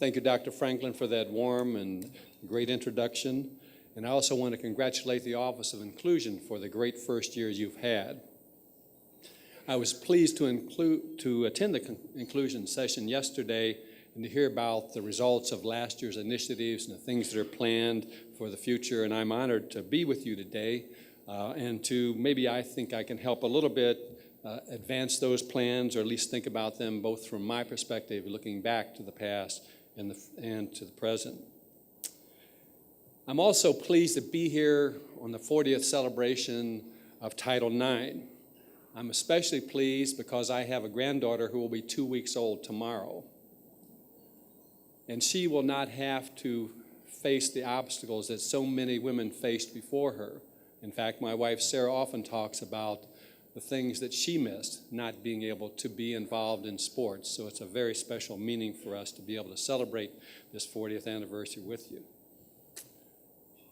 Thank you, Dr. Franklin, for that warm and great introduction. And I also want to congratulate the Office of Inclusion for the great first years you've had. I was pleased to attend the inclusion session yesterday and to hear about the results of last year's initiatives and the things that are planned for the future. And I'm honored to be with you today and to maybe I think I can help a little bit advance those plans, or at least think about them both from my perspective, looking back to the past and to the present. I'm also pleased to be here on the 40th celebration of Title IX. I'm especially pleased because I have a granddaughter who will be 2 weeks old tomorrow. And she will not have to face the obstacles that so many women faced before her. In fact, my wife Sarah often talks about the things that she missed, not being able to be involved in sports. So it's a very special meaning for us to be able to celebrate this 40th anniversary with you.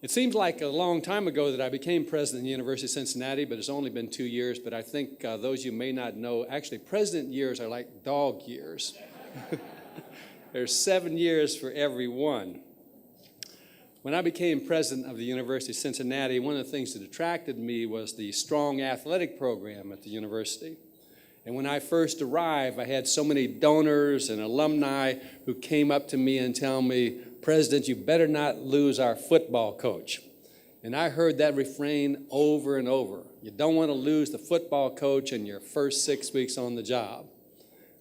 It seems like a long time ago that I became president of the University of Cincinnati, but it's only been 2 years. But I think those you may not know, actually president years are like dog years. There's 7 years for every one. When I became president of the University of Cincinnati, one of the things that attracted me was the strong athletic program at the university. And when I first arrived, I had so many donors and alumni who came up to me and tell me, "President, you better not lose our football coach." And I heard that refrain over and over. You don't want to lose the football coach in your first 6 weeks on the job.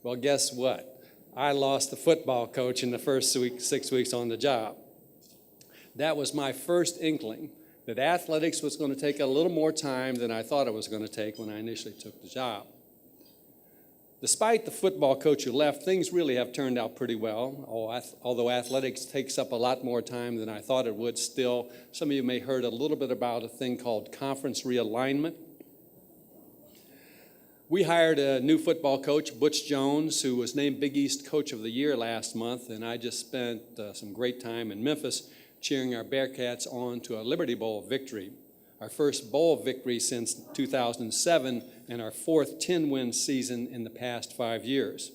Well, guess what? I lost the football coach in the first 6 weeks on the job. That was my first inkling that athletics was going to take a little more time than I thought it was going to take when I initially took the job. Despite the football coach who left, things really have turned out pretty well. Although athletics takes up a lot more time than I thought it would, still, some of you may have heard a little bit about a thing called conference realignment. We hired a new football coach, Butch Jones, who was named Big East Coach of the Year last month, and I just spent some great time in Memphis cheering our Bearcats on to a Liberty Bowl victory, our first bowl victory since 2007 and our fourth 10-win season in the past 5 years.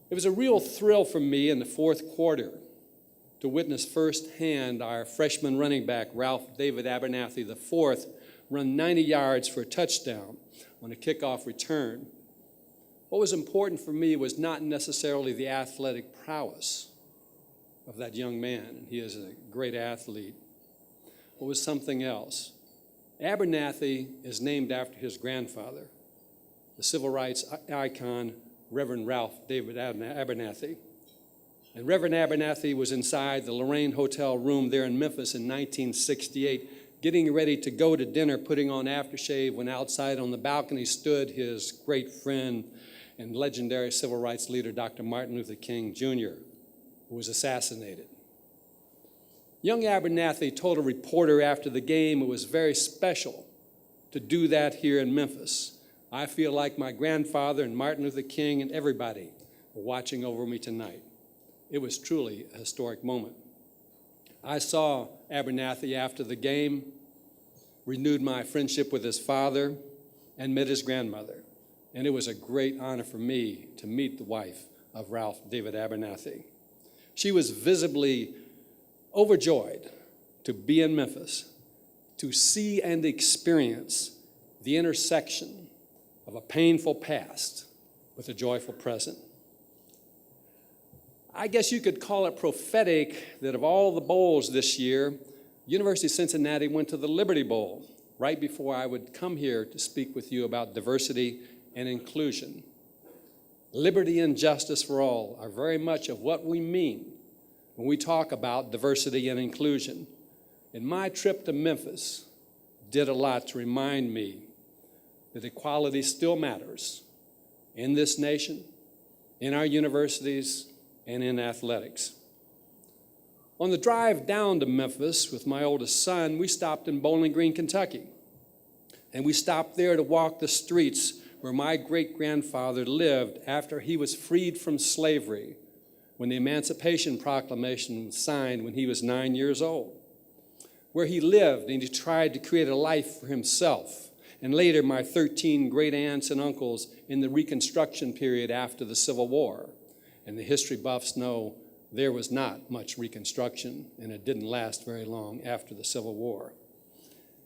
It was a real thrill for me in the fourth quarter to witness firsthand our freshman running back, Ralph David Abernathy IV, run 90 yards for a touchdown on a kickoff return. What was important for me was not necessarily the athletic prowess of that young man, and he is a great athlete. What was something else? Abernathy is named after his grandfather, the civil rights icon, Reverend Ralph David Abernathy. And Reverend Abernathy was inside the Lorraine Hotel room there in Memphis in 1968, getting ready to go to dinner, putting on aftershave, when outside on the balcony stood his great friend and legendary civil rights leader, Dr. Martin Luther King, Jr., who was assassinated. Young Abernathy told a reporter after the game it was very special to do that here in Memphis. I feel like my grandfather and Martin Luther King and everybody were watching over me tonight. It was truly a historic moment. I saw Abernathy after the game, renewed my friendship with his father, and met his grandmother. And it was a great honor for me to meet the wife of Ralph David Abernathy. She was visibly overjoyed to be in Memphis, to see and experience the intersection of a painful past with a joyful present. I guess you could call it prophetic that of all the bowls this year, University of Cincinnati went to the Liberty Bowl right before I would come here to speak with you about diversity and inclusion. Liberty and justice for all are very much of what we mean when we talk about diversity and inclusion. And my trip to Memphis did a lot to remind me that equality still matters in this nation, in our universities, and in athletics. On the drive down to Memphis with my oldest son, we stopped in Bowling Green, Kentucky. And we stopped there to walk the streets where my great-grandfather lived after he was freed from slavery, when the Emancipation Proclamation was signed when he was 9 years old, where he lived and he tried to create a life for himself, and later my 13 great-aunts and uncles in the Reconstruction period after the Civil War. And the history buffs know there was not much Reconstruction, and it didn't last very long after the Civil War.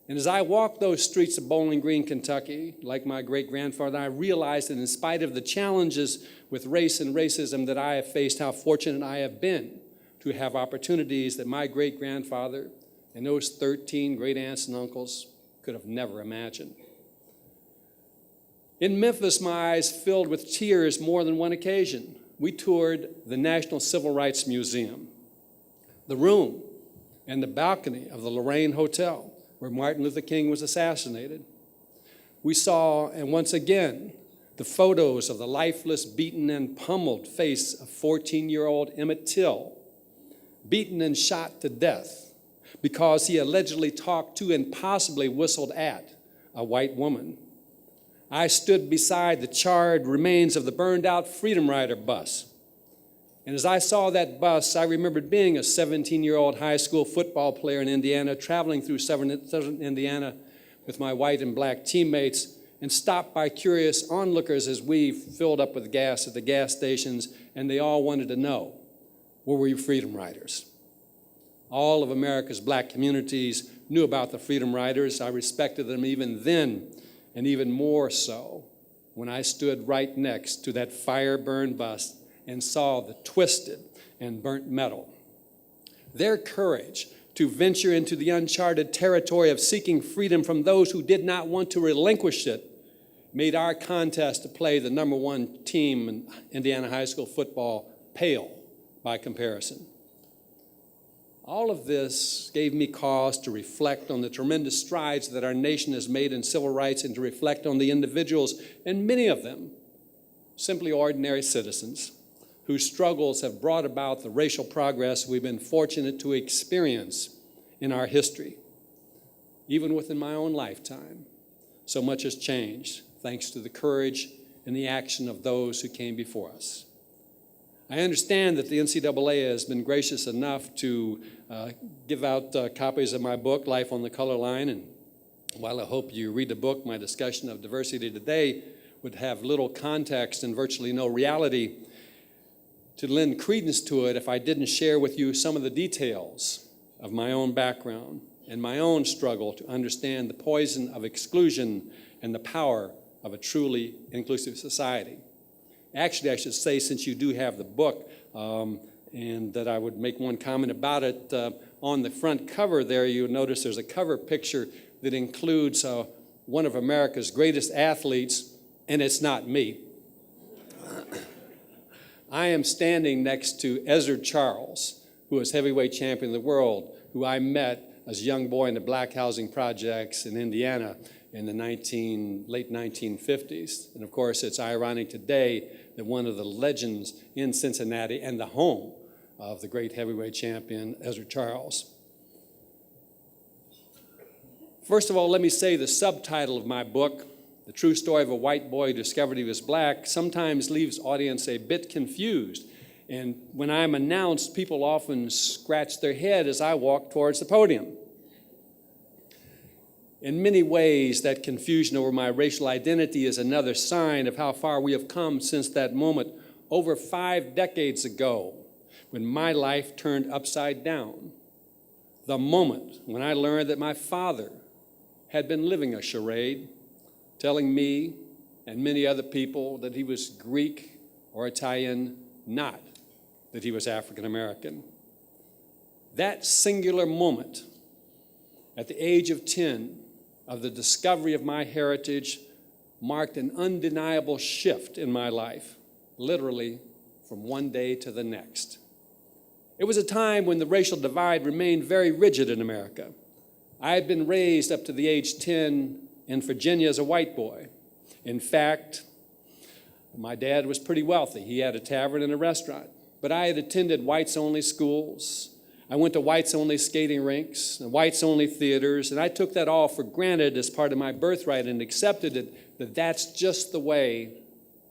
And as I walked those streets of Bowling Green, Kentucky, like my great-grandfather, I realized that in spite of the challenges with race and racism that I have faced, how fortunate I have been to have opportunities that my great-grandfather and those 13 great-aunts and uncles could have never imagined. In Memphis, my eyes filled with tears more than one occasion. We toured the National Civil Rights Museum, the room and the balcony of the Lorraine Hotel, where Martin Luther King was assassinated. We saw, and once again, the photos of the lifeless, beaten, and pummeled face of 14-year-old Emmett Till, beaten and shot to death because he allegedly talked to and possibly whistled at a white woman. I stood beside the charred remains of the burned-out Freedom Rider bus. And as I saw that bus, I remembered being a 17-year-old high school football player in Indiana, traveling through southern Indiana with my white and black teammates, and stopped by curious onlookers as we filled up with gas at the gas stations, and they all wanted to know, were you Freedom Riders? All of America's black communities knew about the Freedom Riders. I respected them even then, and even more so when I stood right next to that fire-burned bus and saw the twisted and burnt metal. Their courage to venture into the uncharted territory of seeking freedom from those who did not want to relinquish it made our contest to play the #1 team in Indiana high school football pale by comparison. All of this gave me cause to reflect on the tremendous strides that our nation has made in civil rights and to reflect on the individuals, and many of them simply ordinary citizens, whose struggles have brought about the racial progress we've been fortunate to experience in our history. Even within my own lifetime, so much has changed thanks to the courage and the action of those who came before us. I understand that the NCAA has been gracious enough to give out copies of my book, Life on the Color Line, and while I hope you read the book, my discussion of diversity today would have little context and virtually no reality to lend credence to it if I didn't share with you some of the details of my own background and my own struggle to understand the poison of exclusion and the power of a truly inclusive society. Actually, I should say, since you do have the book, and that I would make one comment about it, on the front cover there, you'll notice there's a cover picture that includes one of America's greatest athletes, and it's not me. I am standing next to Ezra Charles, who is heavyweight champion of the world, who I met as a young boy in the black housing projects in Indiana in the late 1950s. And of course, it's ironic today that one of the legends in Cincinnati and the home of the great heavyweight champion, Ezra Charles. First of all, let me say the subtitle of my book, The True Story of a White Boy Who Discovered He Was Black, sometimes leaves audience a bit confused. And when I'm announced, people often scratch their head as I walk towards the podium. In many ways, that confusion over my racial identity is another sign of how far we have come since that moment over 5 decades ago when my life turned upside down. The moment when I learned that my father had been living a charade, telling me and many other people that he was Greek or Italian, not that he was African American. That singular moment at the age of 10 of the discovery of my heritage marked an undeniable shift in my life, literally from one day to the next. It was a time when the racial divide remained very rigid in America. I had been raised up to the age 10 in Virginia as a white boy. In fact, my dad was pretty wealthy. He had a tavern and a restaurant. But I had attended whites-only schools. I went to whites-only skating rinks and whites-only theaters, and I took that all for granted as part of my birthright and accepted it that that's just the way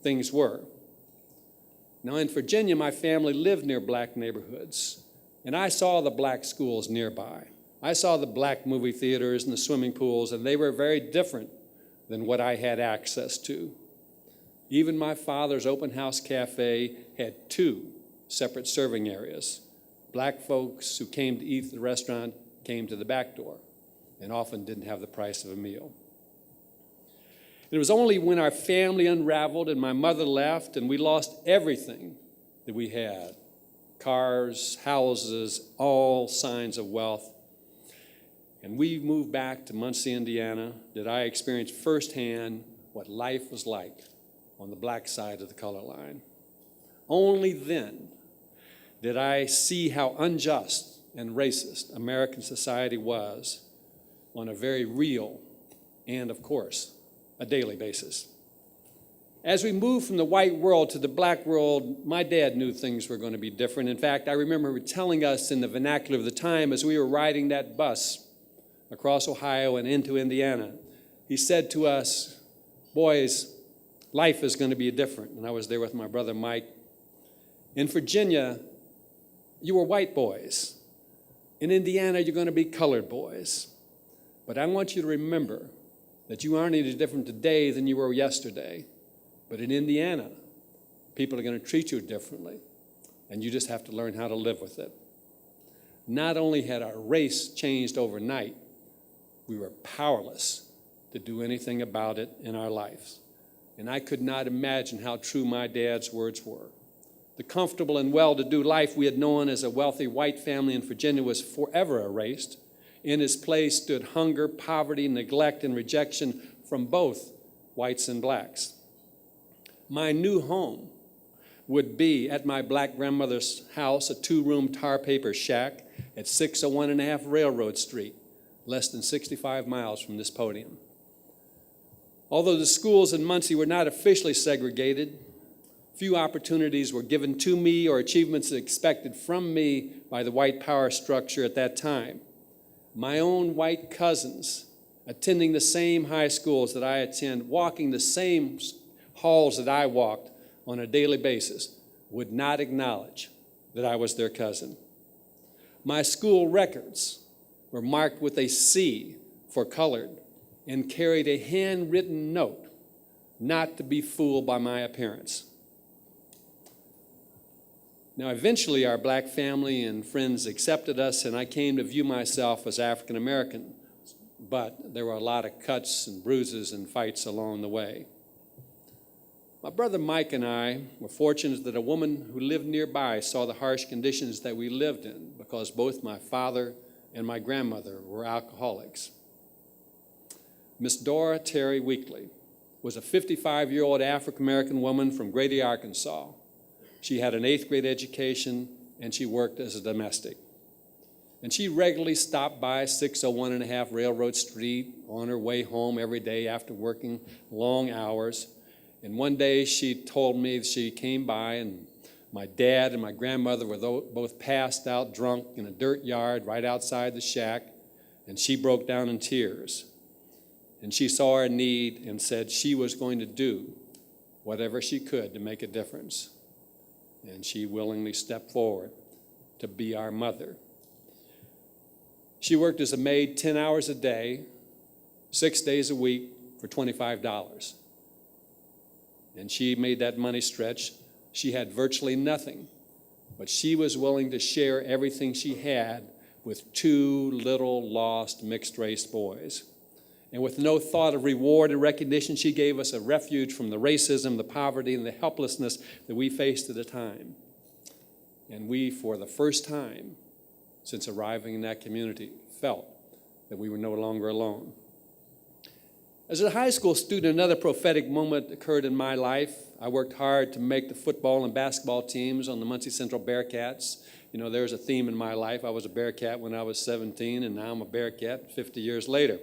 things were. Now, in Virginia, my family lived near black neighborhoods, and I saw the black schools nearby. I saw the black movie theaters and the swimming pools, and they were very different than what I had access to. Even my father's open house cafe had 2 separate serving areas. Black folks who came to eat at the restaurant came to the back door and often didn't have the price of a meal. It was only when our family unraveled and my mother left and we lost everything that we had, cars, houses, all signs of wealth, and we moved back to Muncie, Indiana, that I experienced firsthand what life was like on the black side of the color line. Only then did I see how unjust and racist American society was on a very real and, of course, a daily basis. As we moved from the white world to the black world, my dad knew things were going to be different. In fact, I remember him telling us in the vernacular of the time as we were riding that bus across Ohio and into Indiana, he said to us, "Boys, life is going to be different." And I was there with my brother Mike. In Virginia, you were white boys. In Indiana, you're going to be colored boys. But I want you to remember that you aren't any different today than you were yesterday. But in Indiana, people are going to treat you differently, and you just have to learn how to live with it. Not only had our race changed overnight, we were powerless to do anything about it in our lives. And I could not imagine how true my dad's words were. The comfortable and well-to-do life we had known as a wealthy white family in Virginia was forever erased. In its place stood hunger, poverty, neglect, and rejection from both whites and blacks. My new home would be at my black grandmother's house, a 2-room tar paper shack at 601.5 Railroad Street, less than 65 miles from this podium. Although the schools in Muncie were not officially segregated, few opportunities were given to me or achievements expected from me by the white power structure at that time. My own white cousins, attending the same high schools that I attend, walking the same halls that I walked on a daily basis, would not acknowledge that I was their cousin. My school records were marked with a C for colored and carried a handwritten note not to be fooled by my appearance. Now, eventually, our black family and friends accepted us, and I came to view myself as African American, but there were a lot of cuts and bruises and fights along the way. My brother Mike and I were fortunate that a woman who lived nearby saw the harsh conditions that we lived in because both my father and my grandmother were alcoholics. Miss Dora Terry Weekly was a 55-year-old African-American woman from Grady, Arkansas. She had an 8th grade education, and she worked as a domestic. And she regularly stopped by 601.5 Railroad Street on her way home every day after working long hours. And one day she told me she came by, and my dad and my grandmother were both passed out drunk in a dirt yard right outside the shack, and she broke down in tears. And she saw her need and said she was going to do whatever she could to make a difference. And she willingly stepped forward to be our mother. She worked as a maid 10 hours a day, 6 days a week for $25. And she made that money stretch. She had virtually nothing, but she was willing to share everything she had with 2 little lost mixed-race boys. And with no thought of reward and recognition, she gave us a refuge from the racism, the poverty, and the helplessness that we faced at the time. And we, for the first time since arriving in that community, felt that we were no longer alone. As a high school student, another prophetic moment occurred in my life. I worked hard to make the football and basketball teams on the Muncie Central Bearcats. You know, there's a theme in my life. I was a Bearcat when I was 17, and now I'm a Bearcat 50 years later.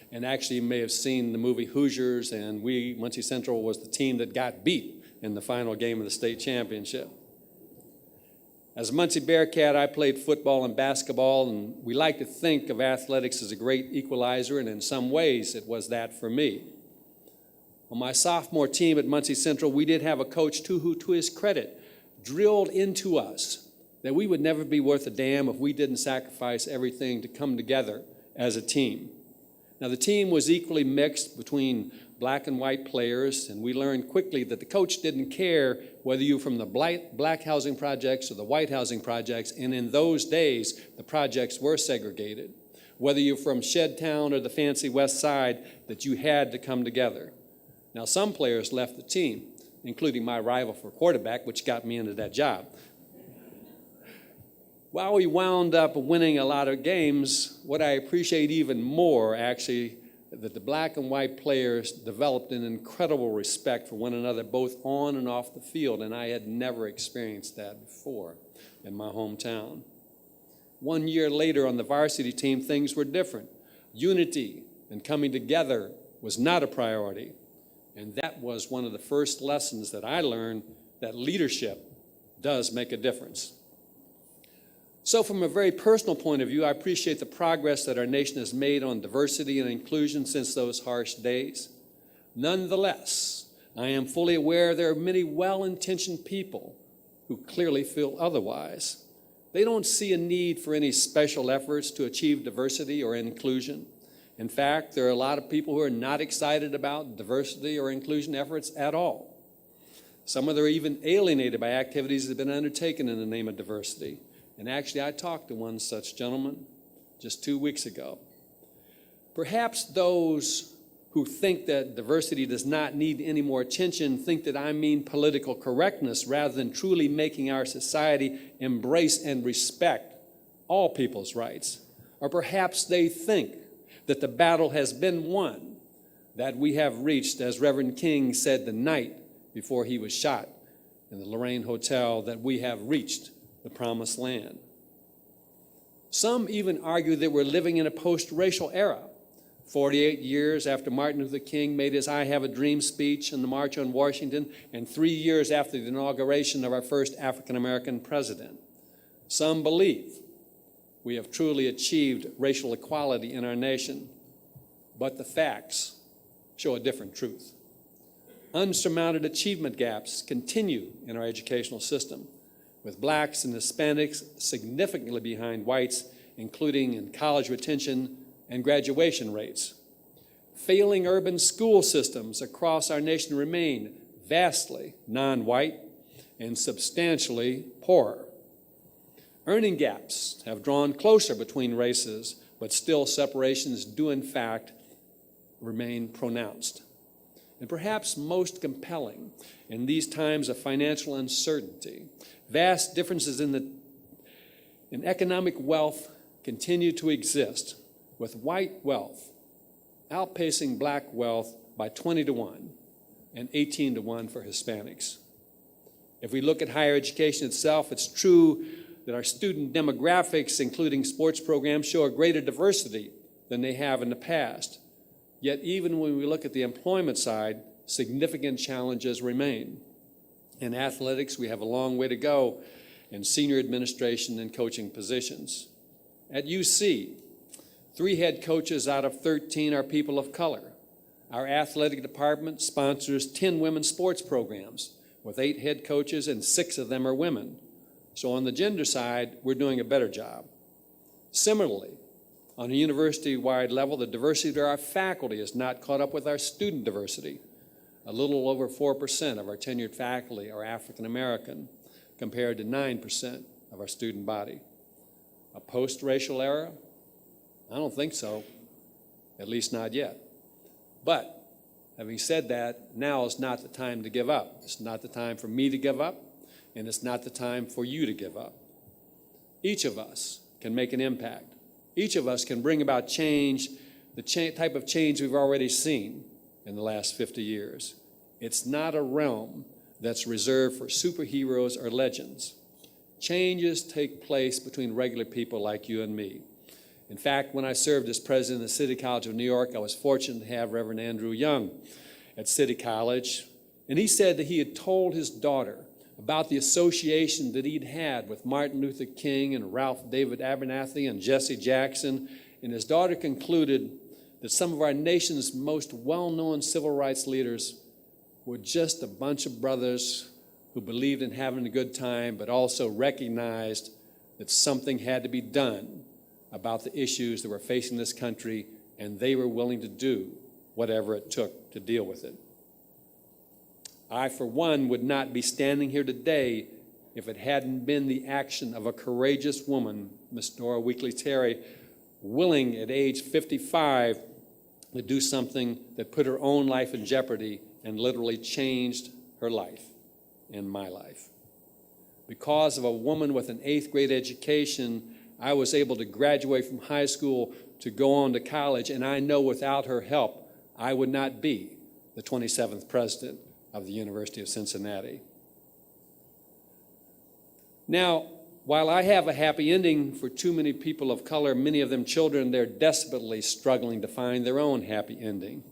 And actually, you may have seen the movie Hoosiers, and Muncie Central was the team that got beat in the final game of the state championship. As a Muncie Bearcat, I played football and basketball, and we like to think of athletics as a great equalizer, and in some ways, it was that for me. On my sophomore team at Muncie Central, we did have a coach, too, who, to his credit, drilled into us that we would never be worth a damn if we didn't sacrifice everything to come together as a team. Now, the team was equally mixed between black and white players, and we learned quickly that the coach didn't care whether you were from the black housing projects or the white housing projects, and in those days, the projects were segregated. Whether you're from Shedtown or the fancy West Side, that you had to come together. Now, some players left the team, including my rival for quarterback, which got me into that job. While we wound up winning a lot of games, what I appreciate even more, actually, that the black and white players developed an incredible respect for one another, both on and off the field, and I had never experienced that before in my hometown. 1 year later on the varsity team, things were different. Unity and coming together was not a priority, and that was one of the first lessons that I learned, that leadership does make a difference. So from a very personal point of view, I appreciate the progress that our nation has made on diversity and inclusion since those harsh days. Nonetheless, I am fully aware there are many well-intentioned people who clearly feel otherwise. They don't see a need for any special efforts to achieve diversity or inclusion. In fact, there are a lot of people who are not excited about diversity or inclusion efforts at all. Some of them are even alienated by activities that have been undertaken in the name of diversity. And actually, I talked to one such gentleman just 2 weeks ago. Perhaps those who think that diversity does not need any more attention think that I mean political correctness rather than truly making our society embrace and respect all people's rights. Or perhaps they think that the battle has been won, that we have reached, as Reverend King said the night before he was shot in the Lorraine Hotel, that we have reached the promised land. Some even argue that we're living in a post-racial era, 48 years after Martin Luther King made his I Have a Dream speech in the March on Washington, and 3 years after the inauguration of our first African-American president. Some believe we have truly achieved racial equality in our nation, but the facts show a different truth. Unsurmounted achievement gaps continue in our educational system, with blacks and Hispanics significantly behind whites, including in college retention and graduation rates. Failing urban school systems across our nation remain vastly non-white and substantially poorer. Earning gaps have drawn closer between races, but still separations do in fact remain pronounced. And perhaps most compelling in these times of financial uncertainty, vast differences in economic wealth continue to exist, with white wealth outpacing black wealth by 20 to 1 and 18 to 1 for Hispanics. If we look at higher education itself, it's true that our student demographics, including sports programs, show a greater diversity than they have in the past. Yet even when we look at the employment side, significant challenges remain. In athletics, we have a long way to go in senior administration and coaching positions. At UC, 3 head coaches out of 13 are people of color. Our athletic department sponsors 10 women's sports programs, with 8 head coaches and 6 of them are women. So on the gender side, we're doing a better job. Similarly, on a university-wide level, the diversity of our faculty is not caught up with our student diversity. A little over 4% of our tenured faculty are African American, compared to 9% of our student body. A post-racial era? I don't think so, at least not yet. But having said that, now is not the time to give up. It's not the time for me to give up, and it's not the time for you to give up. Each of us can make an impact. Each of us can bring about change, the type of change we've already seen in the last 50 years. It's not a realm that's reserved for superheroes or legends. Changes take place between regular people like you and me. In fact, when I served as president of the City College of New York, I was fortunate to have Reverend Andrew Young at City College, and he said that he had told his daughter about the association that he'd had with Martin Luther King and Ralph David Abernathy and Jesse Jackson, and his daughter concluded that some of our nation's most well-known civil rights leaders were just a bunch of brothers who believed in having a good time, but also recognized that something had to be done about the issues that were facing this country, and they were willing to do whatever it took to deal with it. I, for one, would not be standing here today if it hadn't been the action of a courageous woman, Miss Nora Weekly Terry, willing at age 55 to do something that put her own life in jeopardy and literally changed her life and my life. Because of a woman with an 8th grade education, I was able to graduate from high school to go on to college, and I know without her help, I would not be the 27th president of the University of Cincinnati. Now, while I have a happy ending for too many people of color, many of them children, they're desperately struggling to find their own happy ending.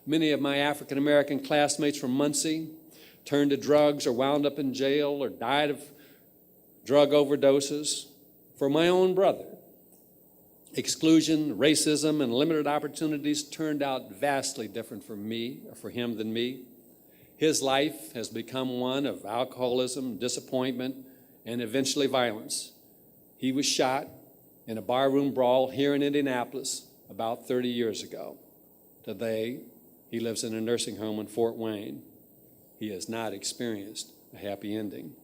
Many of my African American classmates from Muncie turned to drugs or wound up in jail or died of drug overdoses. For my own brother, exclusion, racism, and limited opportunities turned out vastly different for him than me. His life has become one of alcoholism, disappointment, and eventually violence. He was shot in a barroom brawl here in Indianapolis about 30 years ago. Today, he lives in a nursing home in Fort Wayne. He has not experienced a happy ending.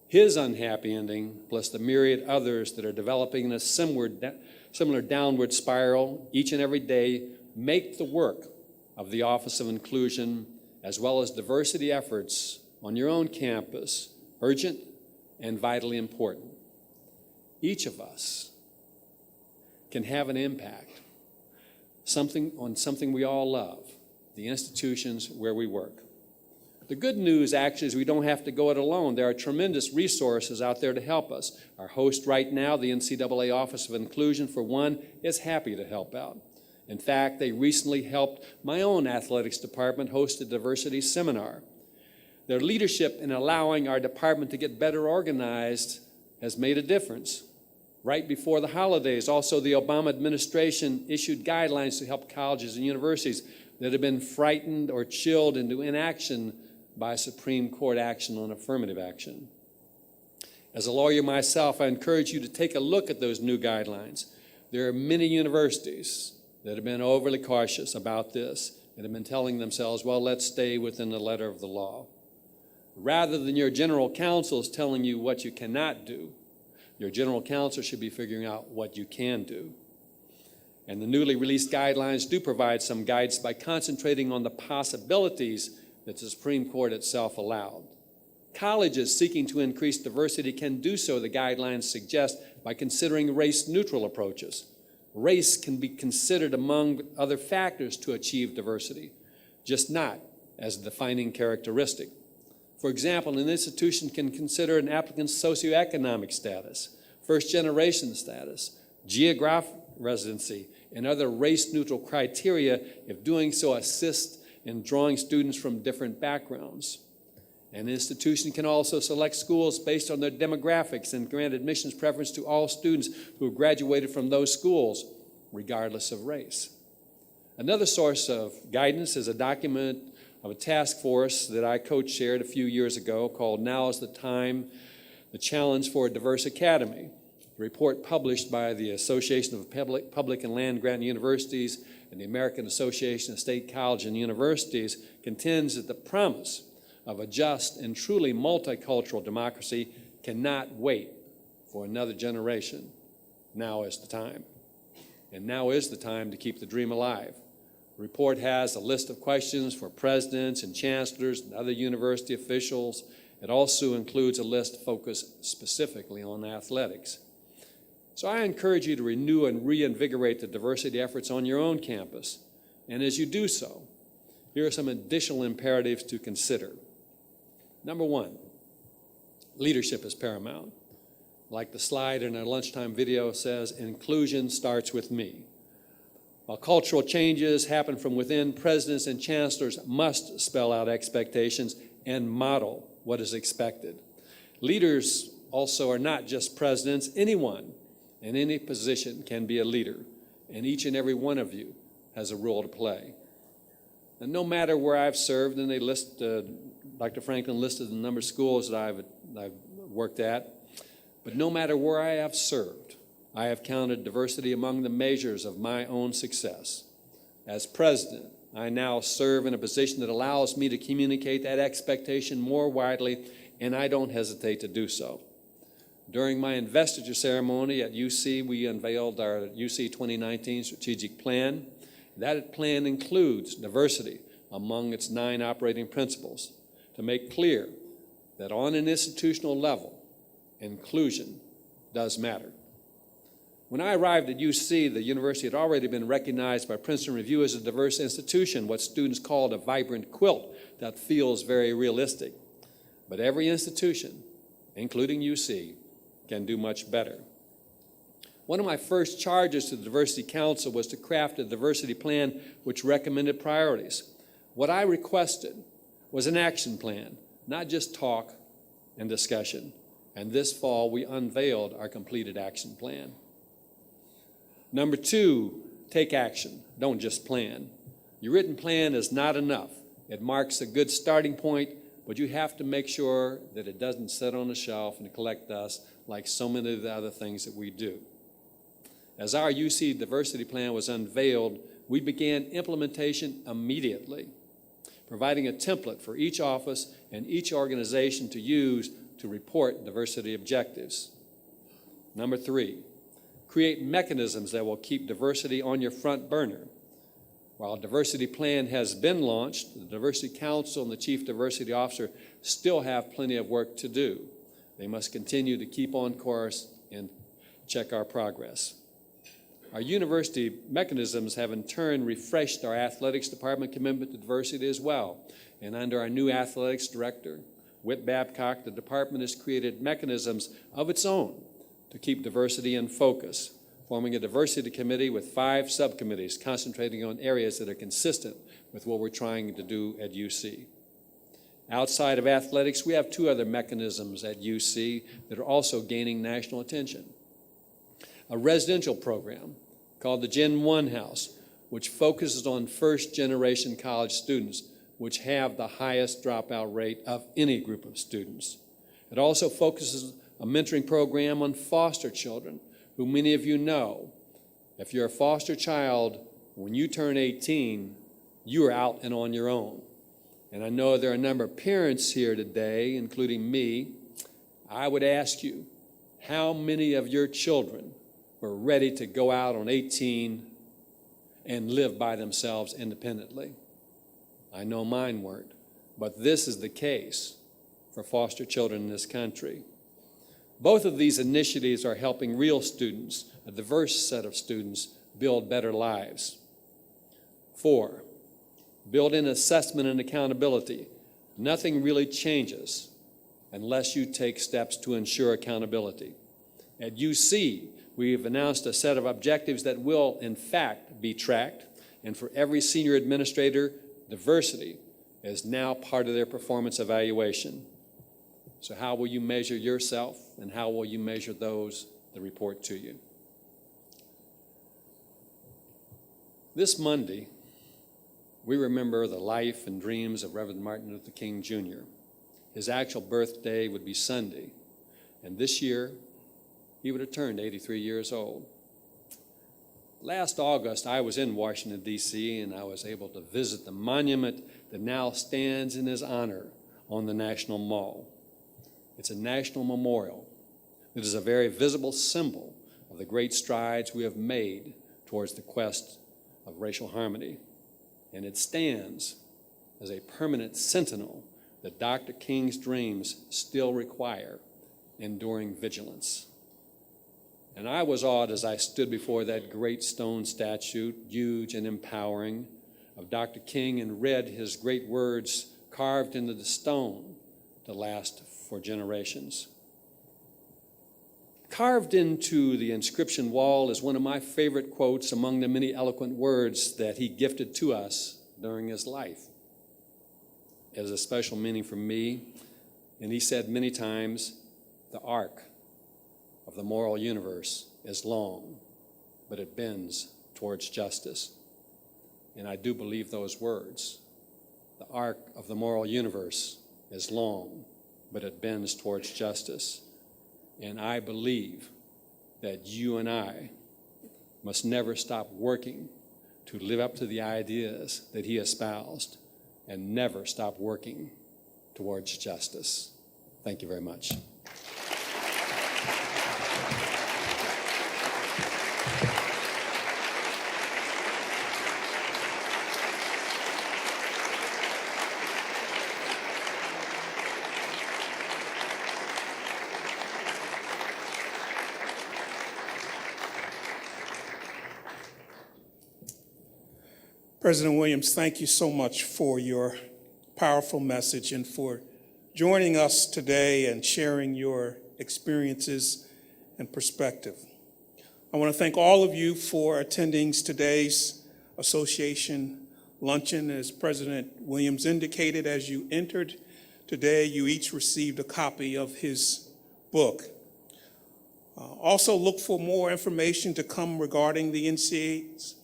His unhappy ending, plus the myriad others that are developing in a similar downward spiral each and every day, make the work of the Office of Inclusion, as well as diversity efforts on your own campus, urgent and vitally important. Each of us can have an impact, on something we all love, the institutions where we work. The good news actually is we don't have to go it alone. There are tremendous resources out there to help us. Our host right now, the NCAA Office of Inclusion, for one, is happy to help out. In fact, they recently helped my own athletics department host a diversity seminar. Their leadership in allowing our department to get better organized has made a difference. Right before the holidays, also the Obama administration issued guidelines to help colleges and universities that have been frightened or chilled into inaction by Supreme Court action on affirmative action. As a lawyer myself, I encourage you to take a look at those new guidelines. There are many universities that have been overly cautious about this and have been telling themselves, well, let's stay within the letter of the law. Rather than your general counsels telling you what you cannot do, your general counsel should be figuring out what you can do. And the newly released guidelines do provide some guidance by concentrating on the possibilities that the Supreme Court itself allowed. Colleges seeking to increase diversity can do so, the guidelines suggest, by considering race-neutral approaches. Race can be considered among other factors to achieve diversity, just not as a defining characteristic. For example, an institution can consider an applicant's socioeconomic status, first-generation status, geographic residency, and other race-neutral criteria if doing so assists in drawing students from different backgrounds. An institution can also select schools based on their demographics and grant admissions preference to all students who have graduated from those schools, regardless of race. Another source of guidance is a document of a task force that I co-chaired a few years ago called Now is the Time, the Challenge for a Diverse Academy. A report published by the Association of Public and Land-Grant Universities and the American Association of State Colleges and Universities contends that the promise of a just and truly multicultural democracy cannot wait for another generation. Now is the time. And now is the time to keep the dream alive. The report has a list of questions for presidents and chancellors and other university officials. It also includes a list focused specifically on athletics. So I encourage you to renew and reinvigorate the diversity efforts on your own campus. And as you do so, here are some additional imperatives to consider. Number one, leadership is paramount. Like the slide in our lunchtime video says, inclusion starts with me. While cultural changes happen from within, presidents and chancellors must spell out expectations and model what is expected. Leaders also are not just presidents. Anyone in any position can be a leader, and each and every one of you has a role to play. And no matter where I've served, and Dr. Franklin listed the number of schools that I've worked at, but no matter where I have served, I have counted diversity among the measures of my own success. As president, I now serve in a position that allows me to communicate that expectation more widely, and I don't hesitate to do so. During my investiture ceremony at UC, we unveiled our UC 2019 strategic plan. That plan includes diversity among its 9 operating principles to make clear that on an institutional level, inclusion does matter. When I arrived at UC, the university had already been recognized by Princeton Review as a diverse institution, what students called a vibrant quilt that feels very realistic. But every institution, including UC, can do much better. One of my first charges to the Diversity Council was to craft a diversity plan which recommended priorities. What I requested was an action plan, not just talk and discussion. And this fall, we unveiled our completed action plan. Number 2, take action. Don't just plan. Your written plan is not enough. It marks a good starting point, but you have to make sure that it doesn't sit on the shelf and collect dust like so many of the other things that we do. As our UC diversity plan was unveiled, we began implementation immediately, providing a template for each office and each organization to use to report diversity objectives. Number 3, create mechanisms that will keep diversity on your front burner. While a diversity plan has been launched, the Diversity Council and the Chief Diversity Officer still have plenty of work to do. They must continue to keep on course and check our progress. Our university mechanisms have in turn refreshed our athletics department commitment to diversity as well. And under our new athletics director, Whit Babcock, the department has created mechanisms of its own to keep diversity in focus, forming a diversity committee with 5 subcommittees concentrating on areas that are consistent with what we're trying to do at UC. Outside of athletics, we have 2 other mechanisms at UC that are also gaining national attention. A residential program called the Gen 1 House, which focuses on first-generation college students, which have the highest dropout rate of any group of students. It also focuses a mentoring program on foster children, who many of you know. If you're a foster child, when you turn 18, you are out and on your own. And I know there are a number of parents here today, including me. I would ask you, how many of your children were ready to go out on 18 and live by themselves independently? I know mine weren't, but this is the case for foster children in this country. Both of these initiatives are helping real students, a diverse set of students, build better lives. 4, build in assessment and accountability. Nothing really changes unless you take steps to ensure accountability. At UC, we have announced a set of objectives that will, in fact, be tracked, and for every senior administrator, diversity is now part of their performance evaluation. So how will you measure yourself, and how will you measure those that report to you? This Monday, we remember the life and dreams of Reverend Martin Luther King Jr. His actual birthday would be Sunday, and this year, he would have turned 83 years old. Last August, I was in Washington, D.C., and I was able to visit the monument that now stands in his honor on the National Mall. It's a national memorial. It is a very visible symbol of the great strides we have made towards the quest of racial harmony. And it stands as a permanent sentinel that Dr. King's dreams still require enduring vigilance. And I was awed as I stood before that great stone statue, huge and empowering, of Dr. King and read his great words carved into the stone to last for generations. Carved into the inscription wall is one of my favorite quotes among the many eloquent words that he gifted to us during his life. It has a special meaning for me, and he said many times, the arc of the moral universe is long, but it bends towards justice. And I do believe those words. The arc of the moral universe is long, but it bends towards justice. And I believe that you and I must never stop working to live up to the ideas that he espoused and never stop working towards justice. Thank you very much. President Williams, thank you so much for your powerful message and for joining us today and sharing your experiences and perspective. I want to thank all of you for attending today's association luncheon. As President Williams indicated, as you entered today, you each received a copy of his book. Also look for more information to come regarding the NCAA's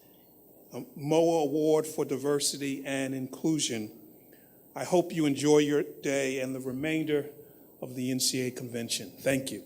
MOA Award for Diversity and Inclusion. I hope you enjoy your day and the remainder of the NCAA convention. Thank you.